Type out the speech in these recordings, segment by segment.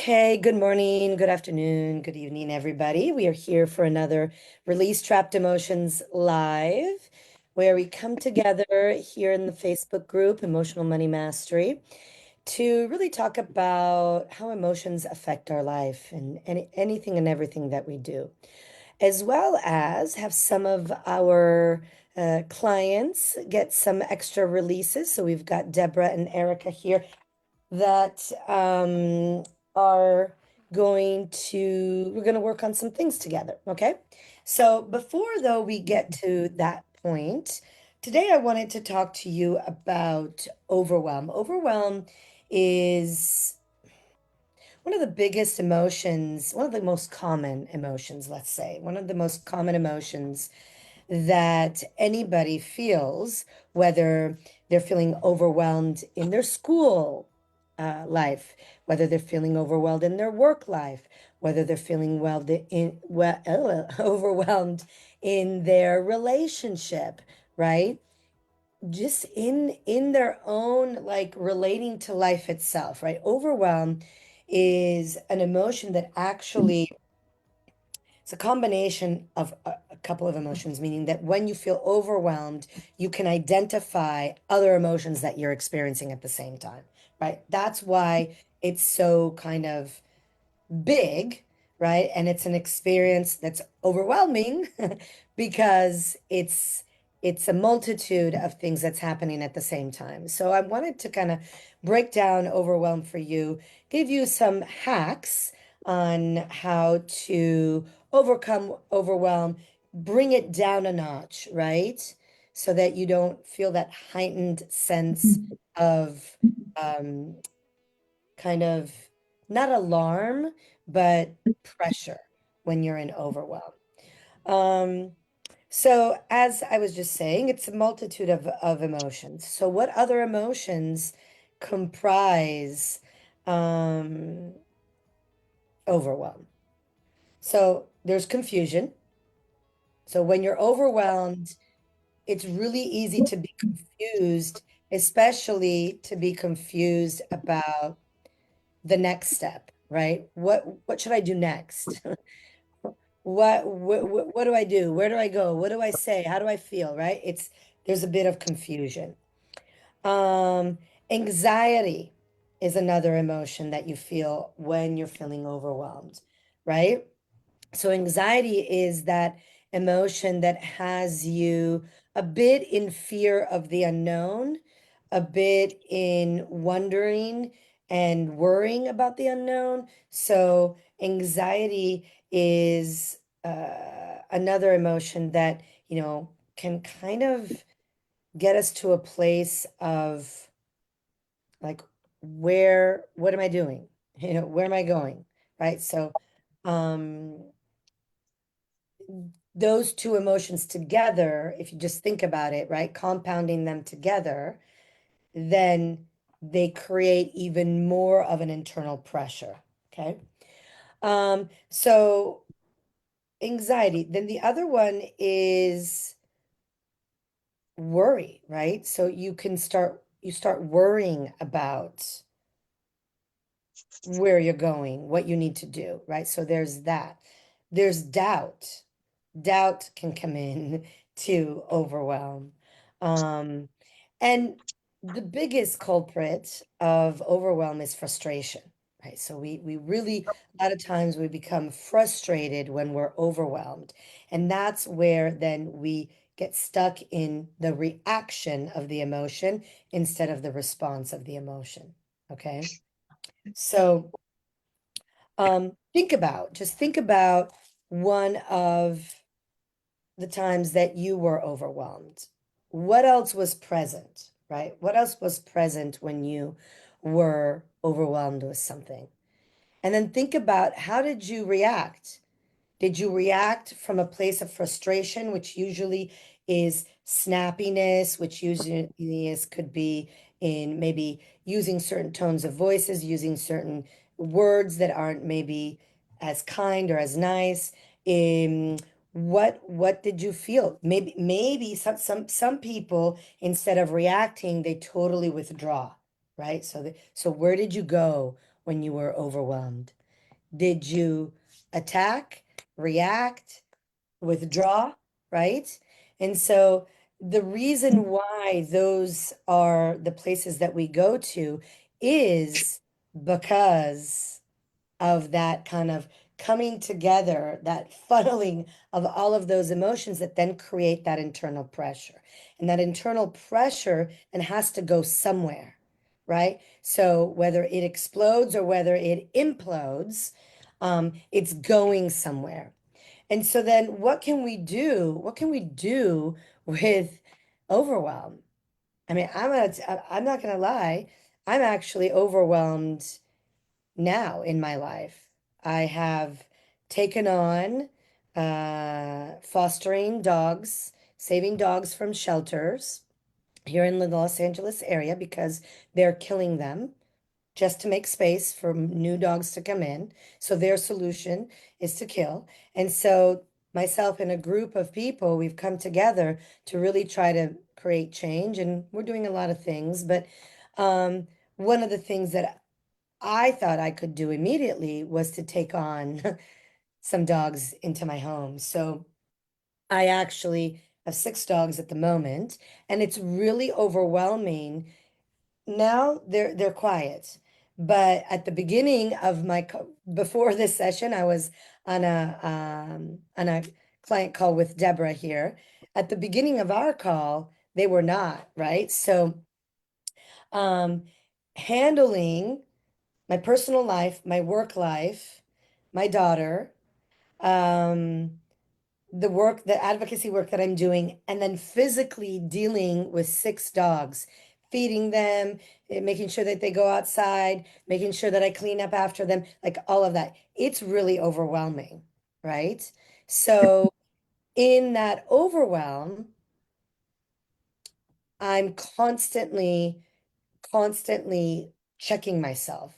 Okay, good morning, good afternoon, good evening, everybody. We are here for another Release Trapped Emotions Live, where we come together here in the Facebook group, Emotional Money Mastery, to really talk about how emotions affect our life and anything and everything that we do, as well as have some of our clients get some extra releases. So we've got Deborah and Erica here that are we're going to work on some things together. Okay. So before though we get to that point, today I wanted to talk to you about overwhelm. Overwhelm is one of the biggest emotions, one of the most common emotions, let's say, one of the most common emotions that anybody feels, whether they're feeling overwhelmed in their school life, whether they're feeling overwhelmed in their work life, whether they're feeling overwhelmed in their relationship, right? Just in their own like relating to life itself, right? Overwhelm is an emotion that actually it's a combination of a couple of emotions, meaning that when you feel overwhelmed, you can identify other emotions that you're experiencing at the same time, right? That's why it's so kind of big, right? And it's an experience that's overwhelming because it's a multitude of things that's happening at the same time. So I wanted to kind of break down overwhelm for you, give you some hacks on how to overcome overwhelm, bring it down a notch, right? So that you don't feel that heightened sense of um, kind of not alarm, but pressure when you're in overwhelm. Um, so as I was just saying, it's a multitude of emotions. So what other emotions comprise um, overwhelm? So there's confusion. So when you're overwhelmed, it's really easy to be confused, especially to be confused about the next step, right? What should I do next? What do I do? Where do I go? What do I say? How do I feel, right? It's there's a bit of confusion. Um, Anxiety is another emotion that you feel when you're feeling overwhelmed, right? So anxiety is that emotion that has you a bit in fear of the unknown, a bit in wondering and worrying about the unknown. So anxiety is another emotion that, can kind of get us to a place of like, what am I doing? Where am I going? Right? So, um, those two emotions together, if you just think about it, right, compounding them together, then they create even more of an internal pressure. Okay. So anxiety. Then the other one is worry, right? So you start worrying about where you're going, what you need to do, right? So there's that. There's doubt. Doubt can come in to overwhelm. Um, and the biggest culprit of overwhelm is frustration, right? So we really, a lot of times we become frustrated when we're overwhelmed. And that's where then we get stuck in the reaction of the emotion instead of the response of the emotion. Okay. So just think about one of the times that you were overwhelmed. What else was present, right? What else was present when you were overwhelmed with something? And then think about how did you react? Did you react from a place of frustration, which usually is snappiness, which usually could be in maybe using certain tones of voices, using certain words that aren't maybe as kind or as nice? What did you feel? Maybe some people instead of reacting, they totally withdraw, right? So where did you go when you were overwhelmed? Did you attack, react, withdraw, right? And so the reason why those are the places that we go to is because of that kind of coming together, that funneling of all of those emotions that then create that internal pressure. And that internal pressure then has to go somewhere, right? So whether it explodes or whether it implodes, it's going somewhere. And so then what can we do? What can we do with overwhelm? I mean, I'm not gonna lie, I'm actually overwhelmed now in my life. I have taken on fostering dogs, saving dogs from shelters here in the Los Angeles area because they're killing them just to make space for new dogs to come in. So their solution is to kill. And so myself and a group of people, we've come together to really try to create change, and we're doing a lot of things. But um, one of the things that I thought I could do immediately was to take on some dogs into my home. So I actually have 6 dogs at the moment, and it's really overwhelming. Now they're quiet. But at the beginning of before this session, I was on a client call with Deborah here. At the beginning of our call, they were not, right? So um handling my personal life, my work life, my daughter, um, the advocacy work that I'm doing, and then physically dealing with 6 dogs, feeding them, making sure that they go outside, making sure that I clean up after them, like all of that. It's really overwhelming, right? So in that overwhelm, I'm constantly checking myself,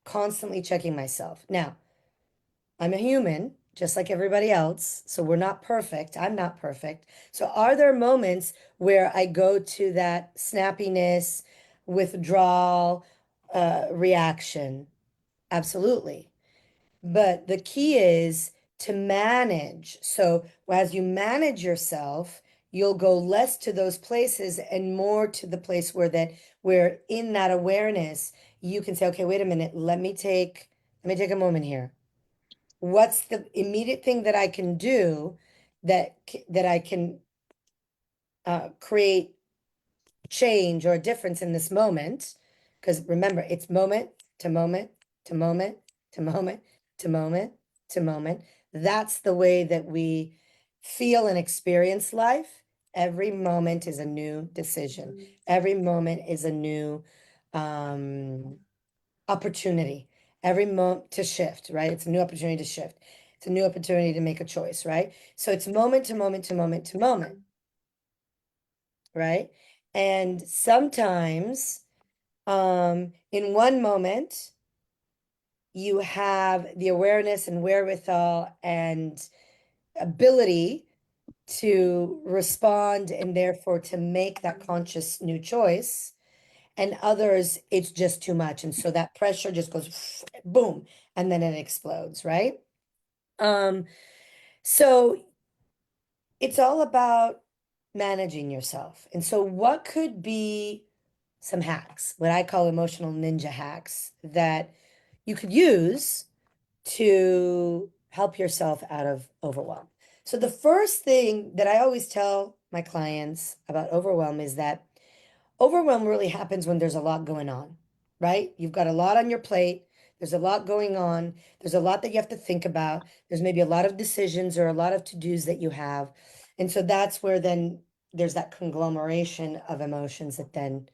constantly checking myself. Now, I'm a human, just like everybody else. So we're not perfect. I'm not perfect. So are there moments where I go to that snappiness, withdrawal, reaction? Absolutely. But the key is to manage. So as you manage yourself, you'll go less to those places and more to the place where in that awareness, you can say, okay, wait a minute, let me take a moment here. What's the immediate thing that I can do that I can create change or a difference in this moment? Because remember, it's moment to moment to moment to moment to moment to moment. That's the way that we feel and experience life. Every moment is a new decision. Every moment is a new um, opportunity. Every moment to shift, right? It's a new opportunity to shift. It's a new opportunity to make a choice, right? So it's moment to moment to moment to moment, right? And sometimes in one moment, you have the awareness and wherewithal and ability to respond and therefore to make that conscious new choice. And others, it's just too much. And so that pressure just goes boom, and then it explodes, right? Um, so it's all about managing yourself. And so what could be some hacks, what I call emotional ninja hacks that you could use to help yourself out of overwhelm? So the first thing that I always tell my clients about overwhelm is that overwhelm really happens when there's a lot going on, right? You've got a lot on your plate. There's a lot going on. There's a lot that you have to think about. There's maybe a lot of decisions or a lot of to-dos that you have. And so that's where then there's that conglomeration of emotions that then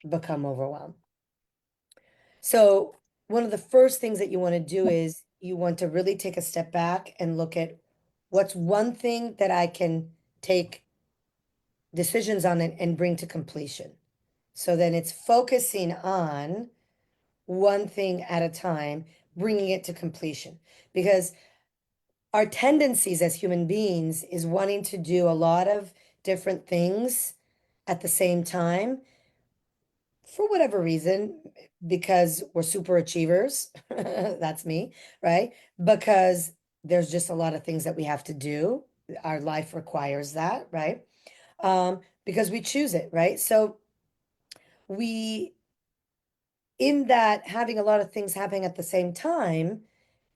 become overwhelmed. So one of the first things that you want to do is you want to really take a step back and look at what's one thing that I can take decisions on and bring to completion. So then it's focusing on one thing at a time, bringing it to completion. Because our tendencies as human beings is wanting to do a lot of different things at the same time for whatever reason, because we're super achievers, that's me, right? Because there's just a lot of things that we have to do. Our life requires that, right? Because we choose it, right? So we, in that having a lot of things happening at the same time,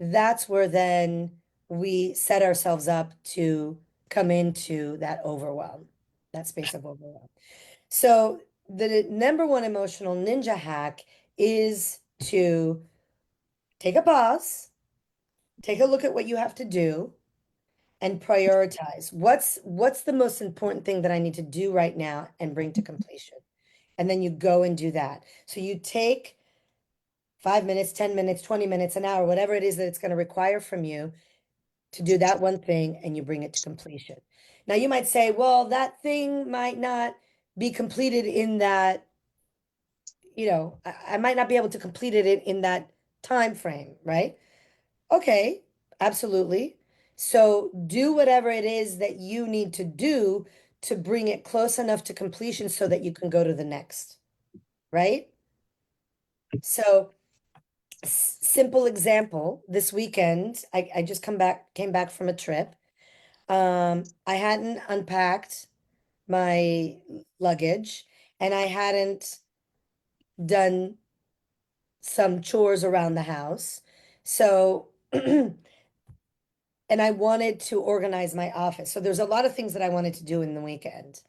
that's where then we set ourselves up to come into that overwhelm, that space of overwhelm. So the number one emotional ninja hack is to take a pause, take a look at what you have to do, and prioritize. What's the most important thing that I need to do right now and bring to completion? And then you go and do that. So you take 5 minutes, 10 minutes, 20 minutes, an hour, whatever it is that it's going to require from you to do that one thing, and you bring it to completion. Now you might say, well, that thing might not be completed in that, I might not be able to complete it in that time frame, right? Okay, absolutely. So do whatever it is that you need to do to bring it close enough to completion so that you can go to the next, right? So simple example, this weekend, I just came back from a trip. I hadn't unpacked my luggage, and I hadn't done some chores around the house. So, and I wanted to organize my office. So there's a lot of things that I wanted to do in the weekend.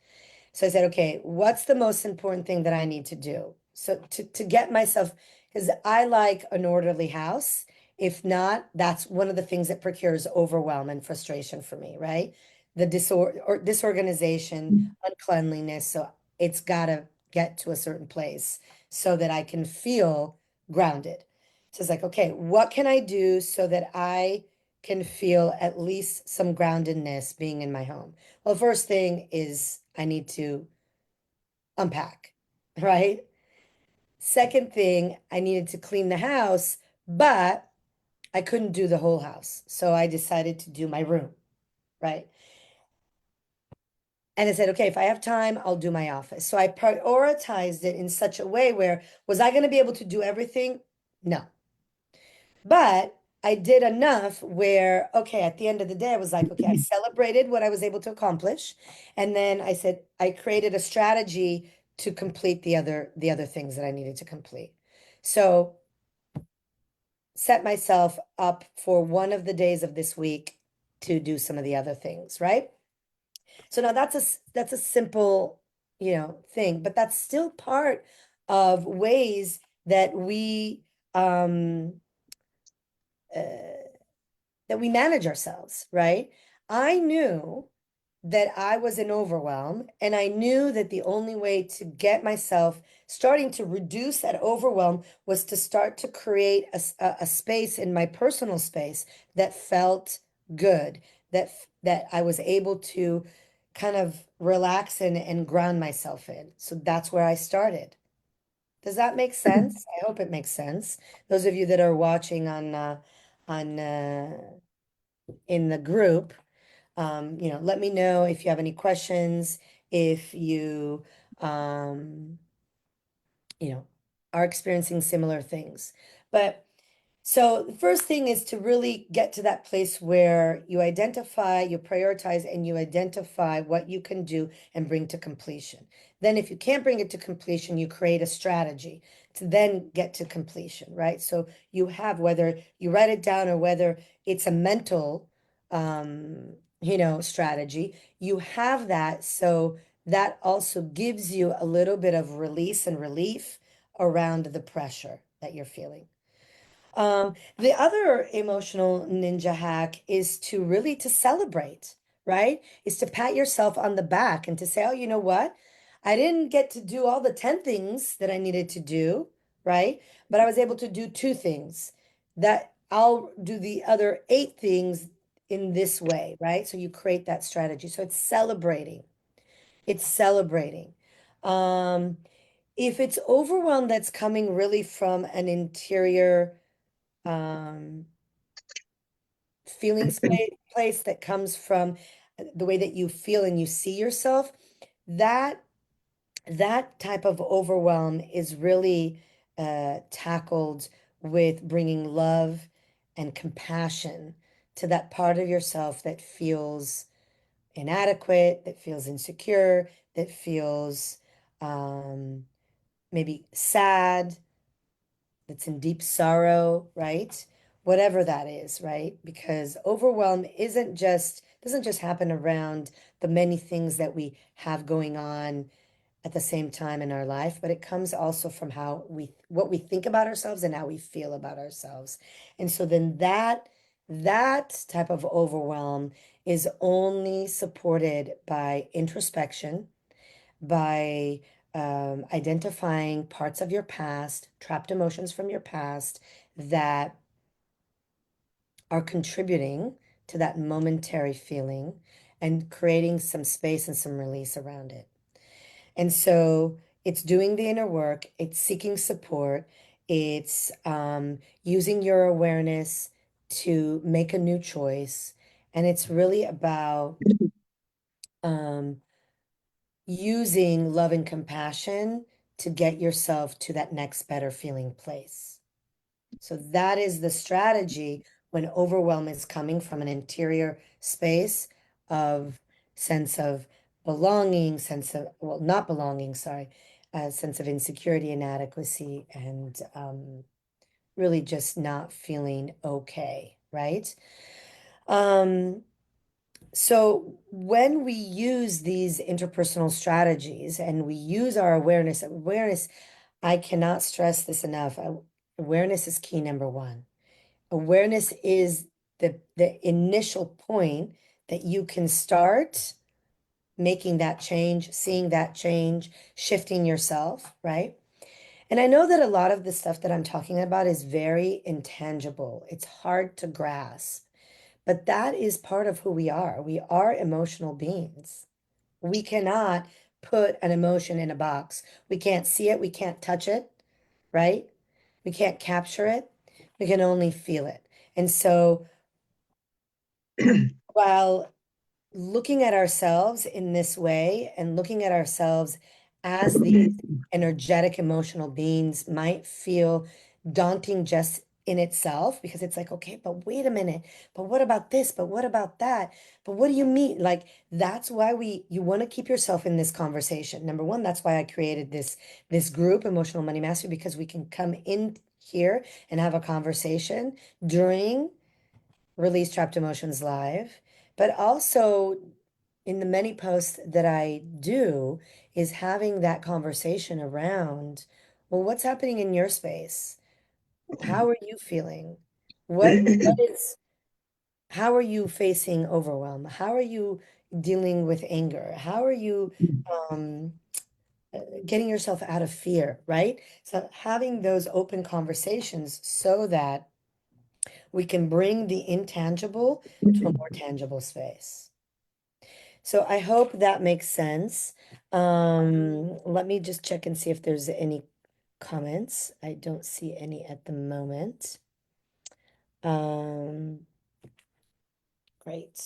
So I said, okay, what's the most important thing that I need to do? So to get myself, because I like an orderly house. If not, that's one of the things that procures overwhelm and frustration for me, right? The disorganization, uncleanliness. So it's got to get to a certain place so that I can feel grounded. So it's like, okay, what can I do so that I can feel at least some groundedness being in my home? Well, the first thing is I need to unpack, right? Second thing, I needed to clean the house, but I couldn't do the whole house. So I decided to do my room, right? And I said, okay, if I have time, I'll do my office. So I prioritized it in such a way where, was I going to be able to do everything? No. But I did enough where, okay, at the end of the day, I was like, okay, I celebrated what I was able to accomplish. And then I said, I created a strategy to complete the other things that I needed to complete. So set myself up for one of the days of this week to do some of the other things, right? So now that's a simple, thing, but that's still part of ways that uh, we manage ourselves, right? I knew that I was in overwhelm, and I knew that the only way to get myself starting to reduce that overwhelm was to start to create a space in my personal space that felt good, that I was able to kind of relax in and ground myself in. So that's where I started. Does that make sense? I hope it makes sense. Those of you that are watching on in the group, let me know if you have any questions, if you, um, you know, are experiencing similar things. But so the first thing is to really get to that place where you identify, you prioritize, and you identify what you can do and bring to completion. Then if you can't bring it to completion, you create a strategy to then get to completion, right? So you have, whether you write it down or whether it's a mental, strategy, you have that. So that also gives you a little bit of release and relief around the pressure that you're feeling. The other emotional ninja hack is to really to celebrate, right? Is to pat yourself on the back and to say, oh, you know what? I didn't get to do all the 10 things that I needed to do, right? But I was able to do two things that I'll do the other 8 things in this way, right? So you create that strategy. So it's celebrating. It's celebrating. Um, if it's overwhelm that's coming really from an interior um place that comes from the way that you feel and you see yourself, that that type of overwhelm is really tackled with bringing love and compassion to that part of yourself that feels inadequate, that feels insecure, that feels um, maybe sad, that's in deep sorrow, right? Whatever that is, right? Because overwhelm doesn't just happen around the many things that we have going on at the same time in our life, but it comes also from what we think about ourselves and how we feel about ourselves. And so then that type of overwhelm is only supported by introspection, by identifying parts of your past, trapped emotions from your past that are contributing to that momentary feeling and creating some space and some release around it. And so it's doing the inner work, it's seeking support, it's using your awareness to make a new choice. And it's really about um, using love and compassion to get yourself to that next better feeling place. So that is the strategy when overwhelm is coming from an interior space of sense of belonging, sense of, well, not belonging, sorry, a sense of insecurity, inadequacy, and really just not feeling okay, right? Um, so when we use these interpersonal strategies and we use our awareness, I cannot stress this enough. Awareness is key number one. Awareness is the initial point that you can start making that change, seeing that change, shifting yourself, right? And I know that a lot of the stuff that I'm talking about is very intangible. It's hard to grasp, but that is part of who we are. We are emotional beings. We cannot put an emotion in a box. We can't see it, we can't touch it, right? We can't capture it. We can only feel it. And so while looking at ourselves in this way and looking at ourselves as these energetic emotional beings might feel daunting just in itself because it's like, okay, but wait a minute, but what about this, but what about that, but what do you mean? Like, that's why you want to keep yourself in this conversation. Number one, that's why I created this group, Emotional Money Mastery, because we can come in here and have a conversation during Release Trapped Emotions Live, but also in the many posts that I do is having that conversation around, well, what's happening in your space? How are you feeling? What is, how are you facing overwhelm? How are you dealing with anger? How are you um, getting yourself out of fear, right? So having those open conversations so that we can bring the intangible to a more tangible space. So I hope that makes sense. Let me just check and see if there's any comments. I don't see any at the moment. Um, great.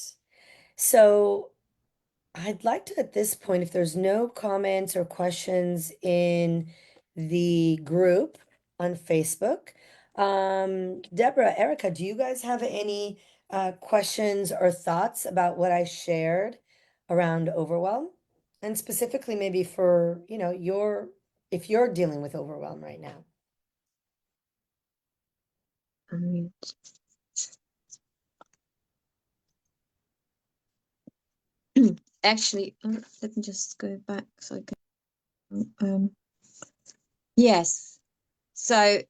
So I'd like to, at this point, if there's no comments or questions in the group on Facebook, Deborah, Erica, do you guys have any questions or thoughts about what I shared around overwhelm? And specifically maybe for, if you're dealing with overwhelm right now. Um, Actually, let me just go back so I can. Yes. So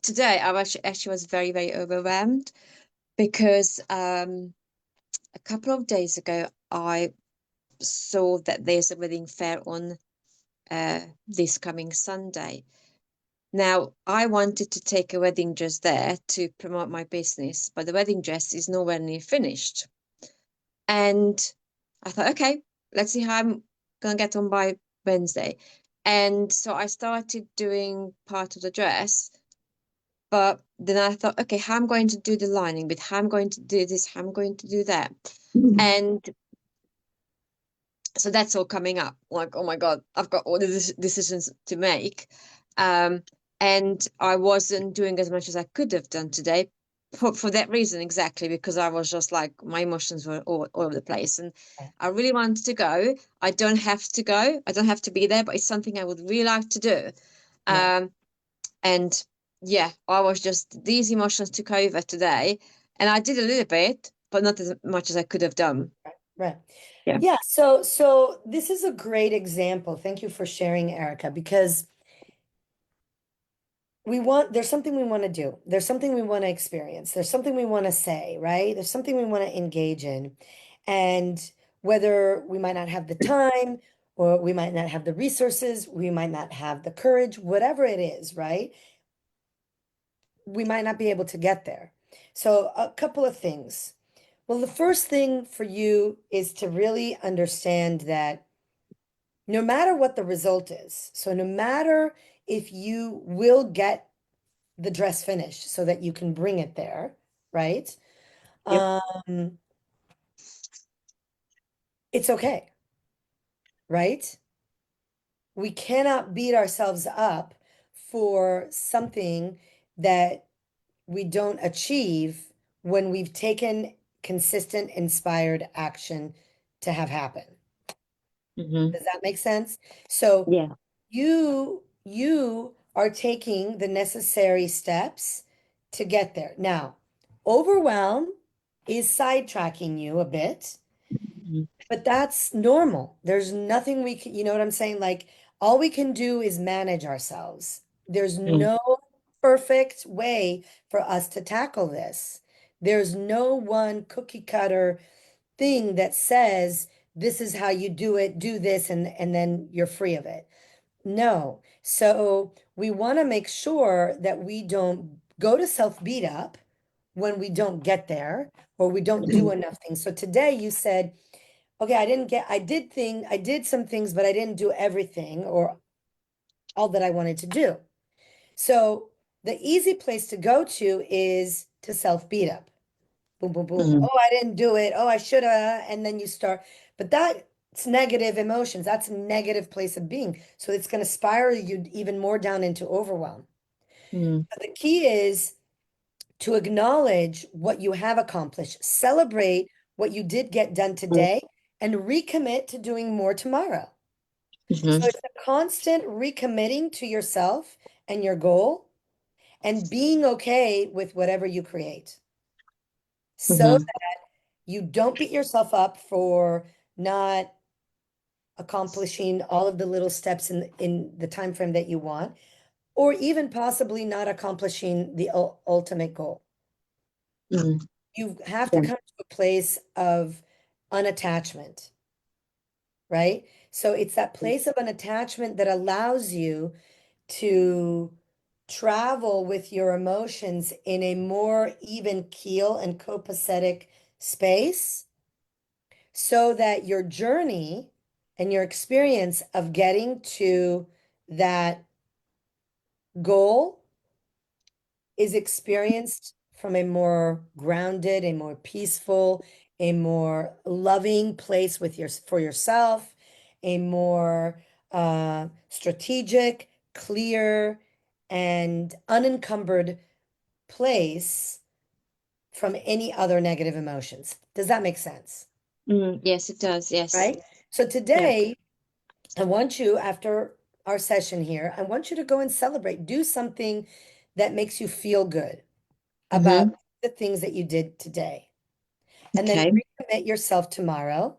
today I actually was very, very overwhelmed because a couple of days ago I saw that there's a wedding fair on this coming Sunday. Now, I wanted to take a wedding dress there to promote my business, but the wedding dress is nowhere near finished. And I thought, okay, let's see how I'm gonna get on by Wednesday. And so I started doing part of the dress, but then I thought, okay, how I'm going to do the lining, but how I'm going to do this, how I'm going to do that. And So that's all coming up. Like, oh my God, I've got all these decisions to make. Um, and I wasn't doing as much as I could have done today for that reason, exactly, because I was just like, my emotions were all over the place. And Right. I really wanted to go. I don't have to go. I don't have to be there, but it's something I would really like to do. Yeah. Um, and yeah, I was just, these emotions took over today. And I did a little bit, but not as much as I could have done. Right. Right. Yeah. Yeah. So this is a great example. Thank you for sharing, Erica, because there's something we want to do. There's something we want to experience. There's something we want to say, right? There's something we want to engage in. And whether we might not have the time or we might not have the resources, we might not have the courage, whatever it is, right? We might not be able to get there. So, a couple of things. Well, the first thing for you is to really understand that no matter what the result is, so no matter if you will get the dress finished so that you can bring it there, right? Yep. Um, it's okay, right? We cannot beat ourselves up for something that we don't achieve when we've taken consistent, inspired action to have happen. Hmm. Does that make sense? So Yeah. you are taking the necessary steps to get there. Now, overwhelm is sidetracking you a bit, Mhm. but that's normal. There's nothing we can, you know what I'm saying? Like all we can do is manage ourselves. There's Mm, no perfect way for us to tackle this. There's no one cookie cutter thing that says this is how you do it, do this, and then you're free of it. No. So we want to make sure that we don't go to self beat up when we don't get there or we don't do mm, enough things. So today you said, okay, I did some things, but I didn't do everything or all that I wanted to do. So the easy place to go to is to self beat up. Boom, boom, boom. mm, Oh, I didn't do it. Oh, I should have. And then you start, but that's negative emotions. That's a negative place of being. So it's going to spiral you even more down into overwhelm. mm, But the key is to acknowledge what you have accomplished, celebrate what you did get done mm, today, and recommit to doing more tomorrow. mhm, So it's a constant recommitting to yourself and your goal and being okay with whatever you create. So mhm, you don't beat yourself up for not accomplishing all of the little steps in the time frame that you want, or even possibly not accomplishing the ultimate goal. mm, You have to yeah, come to a place of unattachment, right? So it's that place of unattachment that allows you to travel with your emotions in a more even keel and copacetic space so that your journey and your experience of getting to that goal is experienced from a more grounded, a more peaceful, a more loving place with for yourself, a more strategic, clear, and unencumbered place from any other negative emotions. Does that make sense? yes, it does. Yes. Right? So Yeah. today, I want you, after our session here, I want you to go and celebrate. Do something that makes you feel good about Hmm. the things that you did today. And then Okay. recommit yourself tomorrow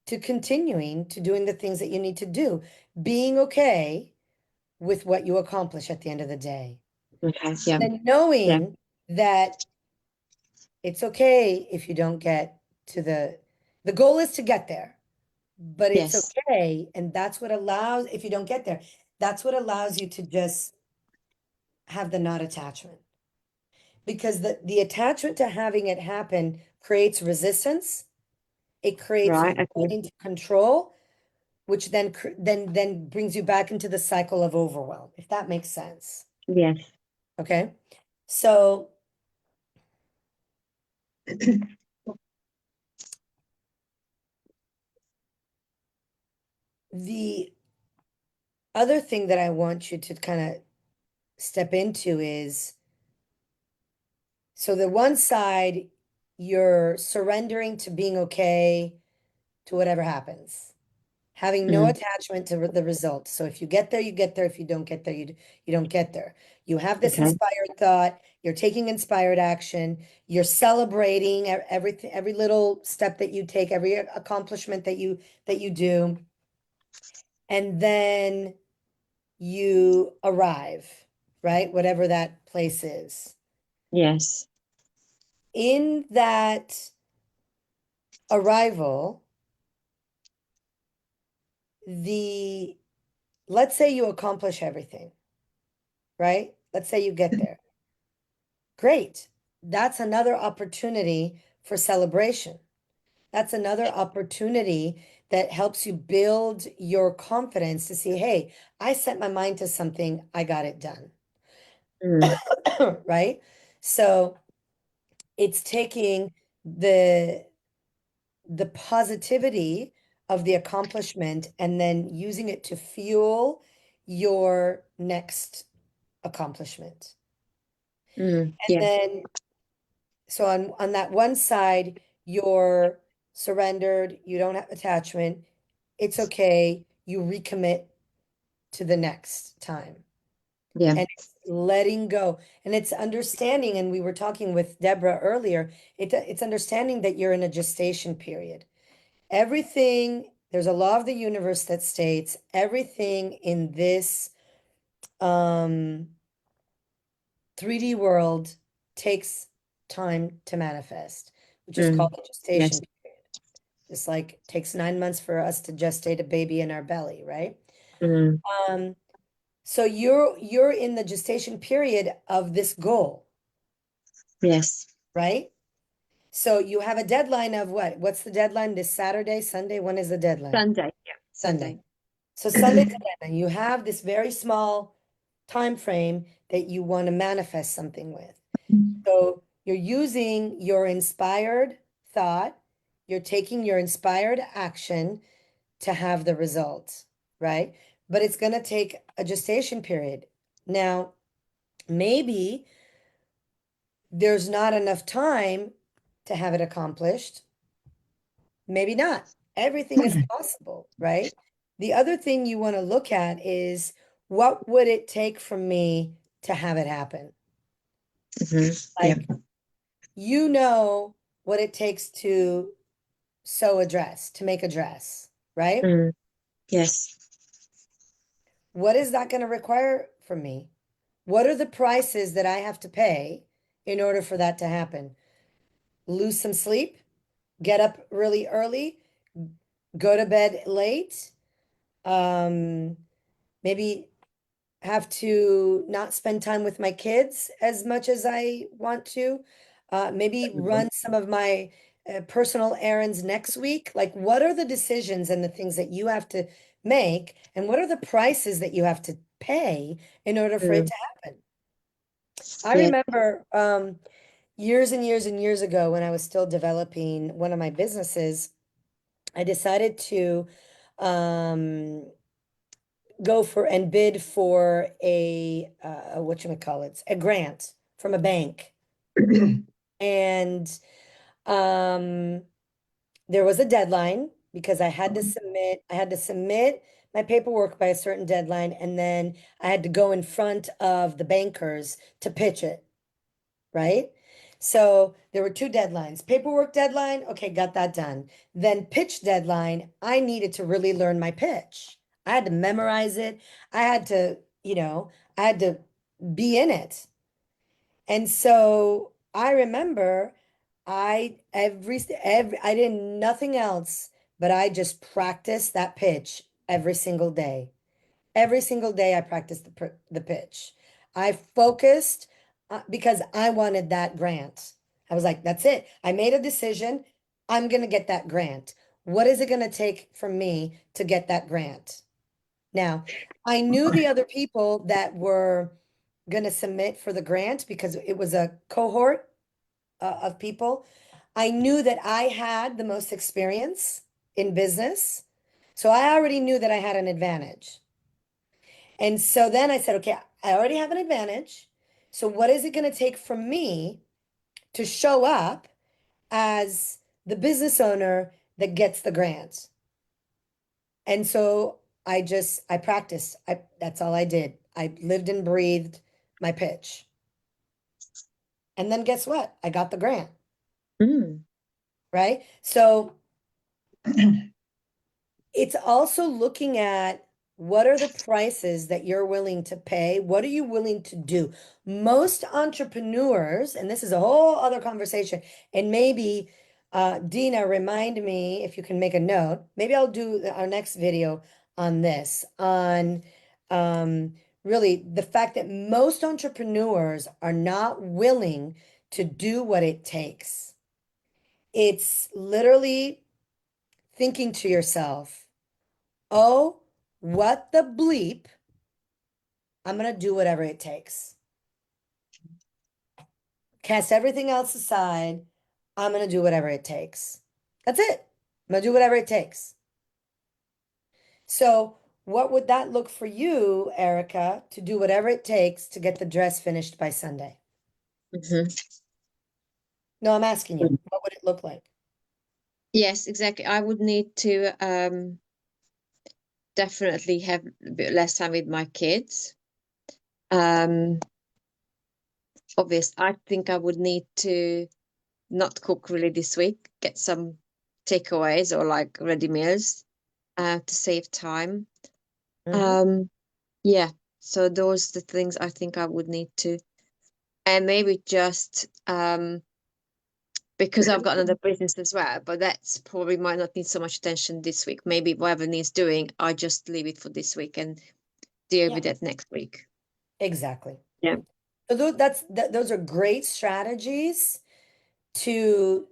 to continuing to doing the things that you need to do, being okay with what you accomplish at the end of the day. Okay. Yeah. Then Yeah. knowing that it's okay if you don't get to the goal is to get there, but it's Yes. okay. And that's what allows, if you don't get there, that's what allows you to just have the not attachment. Because the attachment to having it happen creates resistance. It creates Right. Okay. wanting to control, which then brings you back into the cycle of overwhelm, if that makes sense. Yes. Okay. So the other thing that I want you to kind of step into is, so the one side, you're surrendering to being okay to whatever happens, having no Mm. attachment to the result. So if you get there, you get there. If you don't get there, you don't get there. You have this Okay. inspired thought, you're taking inspired action, you're celebrating everything, every little step that you take, every accomplishment that you do, and then you arrive, right? Whatever that place is. Yes. In that arrival, the let's say you accomplish everything, right? Let's say you get there. Great. That's another opportunity for celebration. That's another opportunity that helps you build your confidence to see, hey, I set my mind to something, I got it done. Mm. Right? So it's taking the the positivity of the accomplishment and then using it to fuel your next accomplishment. Mm. And Yeah. then, so on that one side, you're surrendered, you don't have attachment, it's okay, you recommit to the next time. Yeah. And it's letting go. And it's understanding, and we were talking with Deborah earlier, it's understanding that you're in a gestation period. Everything, there's a law of the universe that states everything in this um 3D world takes time to manifest, which is called Mm. the Yes. gestation period. It's like it takes 9 months for us to gestate a baby in our belly, right? Mm. Um, so you're in the gestation period of this goal, Yes. right? So you have a deadline of what? What's the deadline? This Saturday, Sunday? When is the deadline? Sunday. Yeah. Sunday. Sunday. So Sunday's the deadline. You have this very small time frame that you want to manifest something with. So you're using your inspired thought, you're taking your inspired action to have the results, right? But it's going to take a gestation period. Now, maybe there's not enough time to have it accomplished. Maybe not. Everything is possible, right? The other thing you want to look at is what would it take for me to have it happen? Yeah. Like, you know what it takes to sew a dress, to make a dress, right? Mm. Yes. What is that going to require from me? What are the prices that I have to pay in order for that to happen? Lose some sleep, get up really early, go to bed late, um, maybe have to not spend time with my kids as much as I want to. Maybe run some of my personal errands next week. Like, what are the decisions and the things that you have to make, and what are the prices that you have to pay in order for it Mm. to happen? I Yeah. remember years and years and years ago when I was still developing one of my businesses, I decided to um, go for and bid for a whatchamacallits, a grant from a bank. And um there was a deadline because I had to submit my paperwork by a certain deadline, and then I had to go in front of the bankers to pitch it, right? So there were two deadlines. Paperwork deadline, okay, got that done. Then pitch deadline, I needed to really learn my pitch. I had to memorize it. I had to, I had to be in it. And so I remember I did nothing else, but I just practiced that pitch every single day. Every single day I practiced the pitch. I focused because I wanted that grant. I was like, that's it. I made a decision. I'm going to get that grant. What is it going to take for me to get that grant? Now, I knew the other people that were going to submit for the grant because it was a cohort of people. I knew that I had the most experience in business. So I already knew that I had an advantage. And so then I said, okay, I already have an advantage. So what is it going to take from me to show up as the business owner that gets the grants? And so I practiced. That's all I did. I lived and breathed my pitch. And then guess what? I got the grant, Mm. right? So it's also looking at what are the prices that you're willing to pay? What are you willing to do? Most entrepreneurs, and this is a whole other conversation, and maybe Dina, remind me if you can make a note. Maybe I'll do our next video on this, on um, really the fact that most entrepreneurs are not willing to do what it takes. It's literally thinking to yourself, oh, what the bleep? I'm going to do whatever it takes. Cast everything else aside. I'm going to do whatever it takes. That's it. I'm going to do whatever it takes. So, what would that look for you, Erica, to do whatever it takes to get the dress finished by Sunday? Mhm. No, I'm asking you, what would it look like? Yes, exactly. I would need to definitely have a bit less time with my kids. Um, obvious. I think I would need to not cook really this week, get some takeaways or like ready meals to save time. Hmm. Um, yeah, so those are the things I think I would need to, and maybe just because I've got another business as well, but that's probably might not need so much attention this week. Maybe whatever needs doing, I just leave it for this week and deal Yeah, with it next week. exactly. Yeah. So those are great strategies to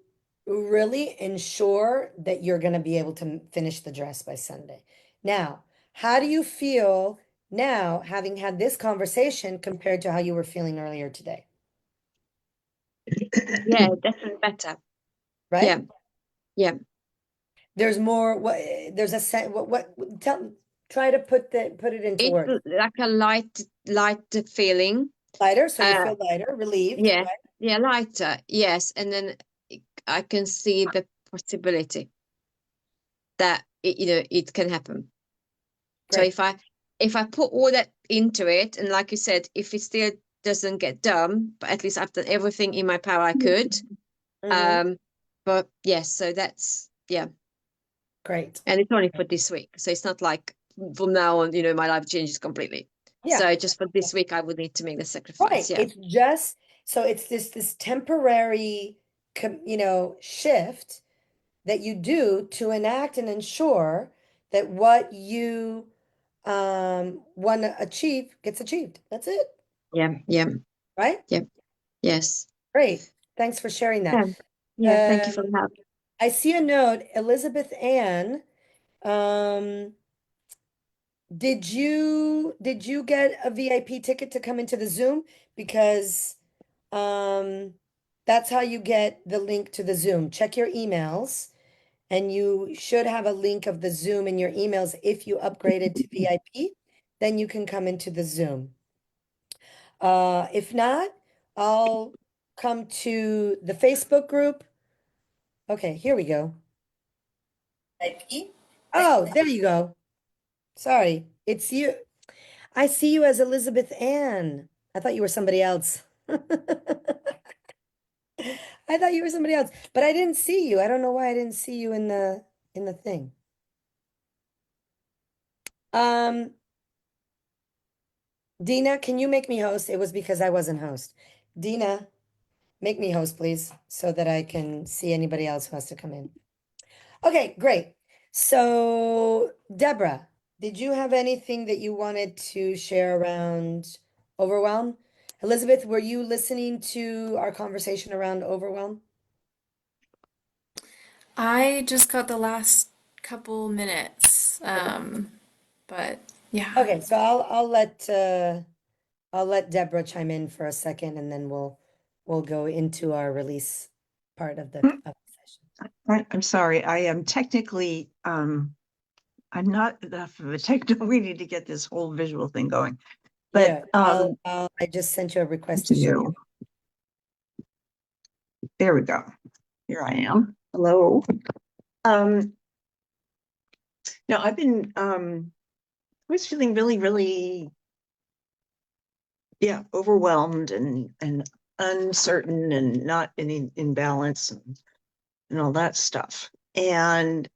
really ensure that you're going to be able to finish the dress by Sunday. Now, how do you feel now, having had this conversation compared to how you were feeling earlier today? Yeah, definitely better. Right? Yeah, yeah. There's more, there's a set, tell, try to put it into It's words. like a light feeling. Lighter, so you Uh, feel lighter, relieved, yeah, right? yeah, lighter. Yes, and then I can see the possibility that it can happen. So Great. if I put all that into it, and like you said, if it still doesn't get done, but at least I've done everything in my power I could. Hmm. Um, but yes, so that's yeah, Great. and it's only for this week, so it's not like from now on, my life changes completely. Yeah. So just for this week, I would need to make the sacrifice. Right. Yeah, It's just so it's this temporary, shift that you do to enact and ensure that what you want to achieve gets achieved. That's it, yeah, yeah, right? yeah. Yes. Great. Thanks for sharing that. Yeah. Yeah. Thank you for Um, the help. I see a note, Elizabeth Ann. Um, did you get a VIP ticket to come into the Zoom? Because that's how you get the link to the Zoom. Check your emails, and you should have a link of the Zoom in your emails. If you upgraded to VIP, then you can come into the Zoom. If not, I'll come to the Facebook group. Okay, here we go. VIP. Oh, there you go. Sorry, it's you. I see you as Elizabeth Ann. I thought you were somebody else. I thought you were somebody else, but I didn't see you. I don't know why I didn't see you in the thing. Um, Dina, can you make me host? It was because I wasn't host. Dina, make me host, please, so that I can see anybody else who has to come in. Okay, great. So, Deborah, did you have anything that you wanted to share around overwhelm? Elizabeth, were you listening to our conversation around overwhelm? I just got the last couple minutes. Okay. But yeah. Okay, so I'll let Deborah chime in for a second, and then we'll go into our release part of the session. I'm sorry. I am technically I'm not enough of a techno. We need to get this whole visual thing going. But Here, I just sent you a request to show you. There we go. Here I am. Hello. Now I've been I was feeling really, really overwhelmed and uncertain and not in balance and all that stuff. And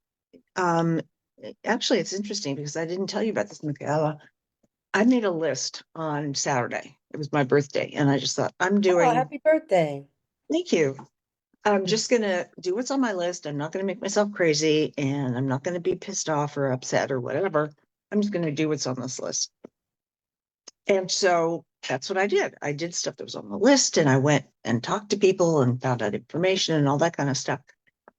actually it's interesting because I didn't tell you about this, Micaela. I made a list on Saturday. It was my birthday, and I just thought Oh, happy birthday. Thank you. I'm just gonna do what's on my list. I'm not gonna make myself crazy, and I'm not gonna be pissed off or upset or whatever. I'm just gonna do what's on this list. And so that's what I did. I did stuff that was on the list, and I went and talked to people and found out information and all that kind of stuff.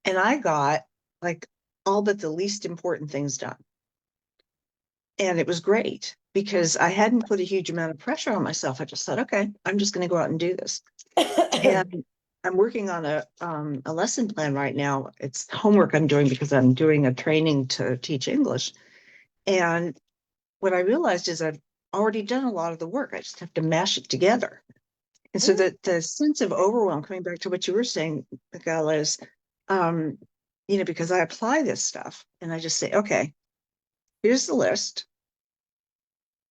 And I got like all but the least important things done. And it was great because I hadn't put a huge amount of pressure on myself. I just thought, okay, I'm just going to go out and do this. And I'm working on a lesson plan right now. It's homework I'm doing because I'm doing a training to teach English. And what I realized is I've already done a lot of the work. I just have to mash it together. And so the sense of overwhelm, coming back to what you were saying, Micaela, is, because I apply this stuff and I just say, okay, here's the list.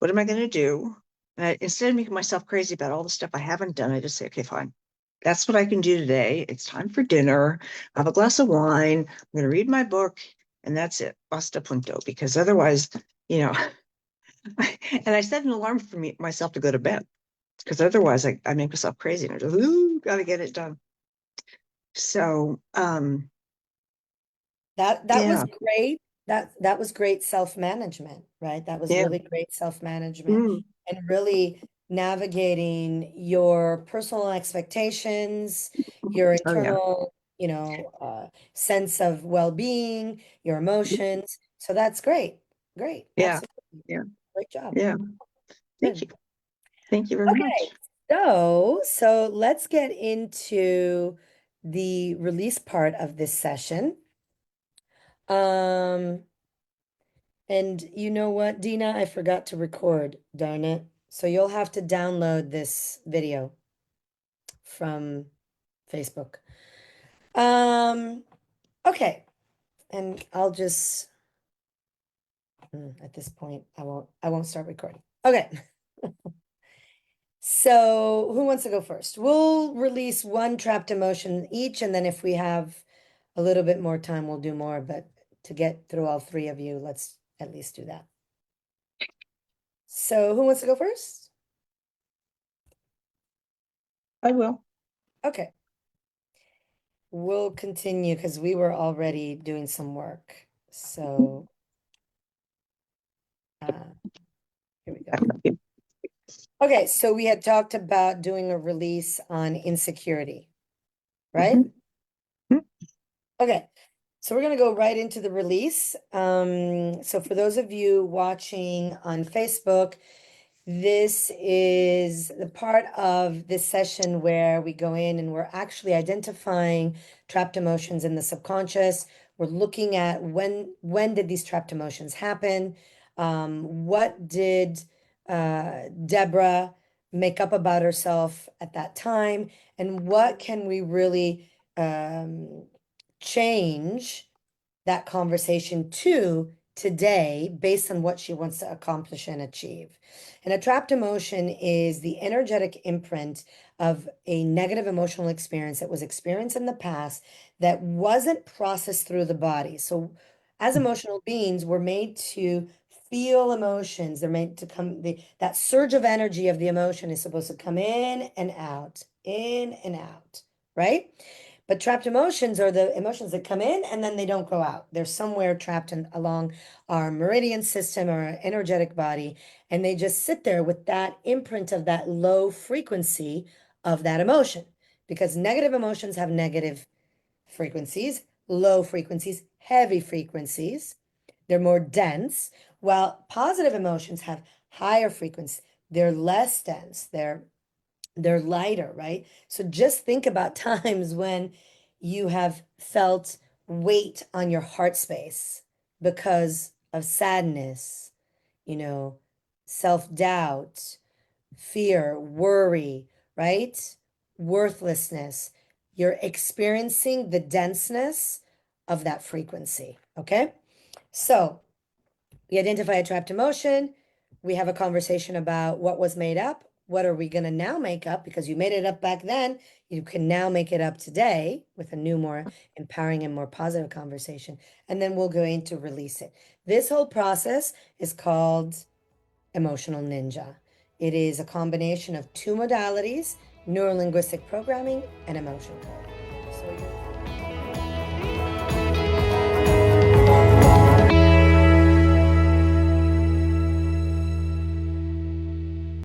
What am I going to do? And instead of making myself crazy about all the stuff I haven't done, I just say, okay, fine. That's what I can do today. It's time for dinner. Have a glass of wine. I'm going to read my book, and that's it. Basta punto. Because otherwise, and I set an alarm for myself to go to bed. Because otherwise, I make myself crazy and I just, got to get it done. So, that was great. That was great self-management, right? That was really great self-management and really navigating your personal expectations, your internal, sense of well-being, your emotions. So that's great. Great. Yeah. Absolutely. Yeah. Great job. Yeah. Thank you. Thank you very much. So let's get into the release part of this session. And you know what, Dina? I forgot to record, darn it. So you'll have to download this video from Facebook. Okay. And I'll just at this point I won't start recording. Okay. So who wants to go first? We'll release one trapped emotion each, and then if we have a little bit more time, we'll do more. But to get through all three of you, let's at least do that. So who wants to go first? I will. Okay. We'll continue because we were already doing some work. So here we go. Okay, so we had talked about doing a release on insecurity, right? Okay, so we're going to go right into the release. So for those of you watching on Facebook, this is the part of this session where we go in and we're actually identifying trapped emotions in the subconscious. We're looking at when did these trapped emotions happen? What did Deborah make up about herself at that time? And what can we really change that conversation to today based on what she wants to accomplish and achieve? And a trapped emotion is the energetic imprint of a negative emotional experience that was experienced in the past that wasn't processed through the body. So as emotional beings, we're made to feel emotions. They're made to come, that surge of energy of the emotion is supposed to come in and out, right? But trapped emotions are the emotions that come in and then they don't go out. They're somewhere trapped along our meridian system or our energetic body, and they just sit there with that imprint of that low frequency of that emotion. Because negative emotions have negative frequencies, low frequencies, heavy frequencies. They're more dense, while positive emotions have higher frequency. They're less dense. They're lighter, right? So just think about times when you have felt weight on your heart space because of sadness, you know, self-doubt, fear, worry, right? Worthlessness. You're experiencing the denseness of that frequency. Okay. So we identify a trapped emotion. We have a conversation about what was made up. What are we going to now make up? Because you made it up back then. You can now make it up today with a new, more empowering and more positive conversation. And then we'll go in to release it. This whole process is called Emotional Ninja. It is a combination of two modalities, neurolinguistic programming and emotion code. So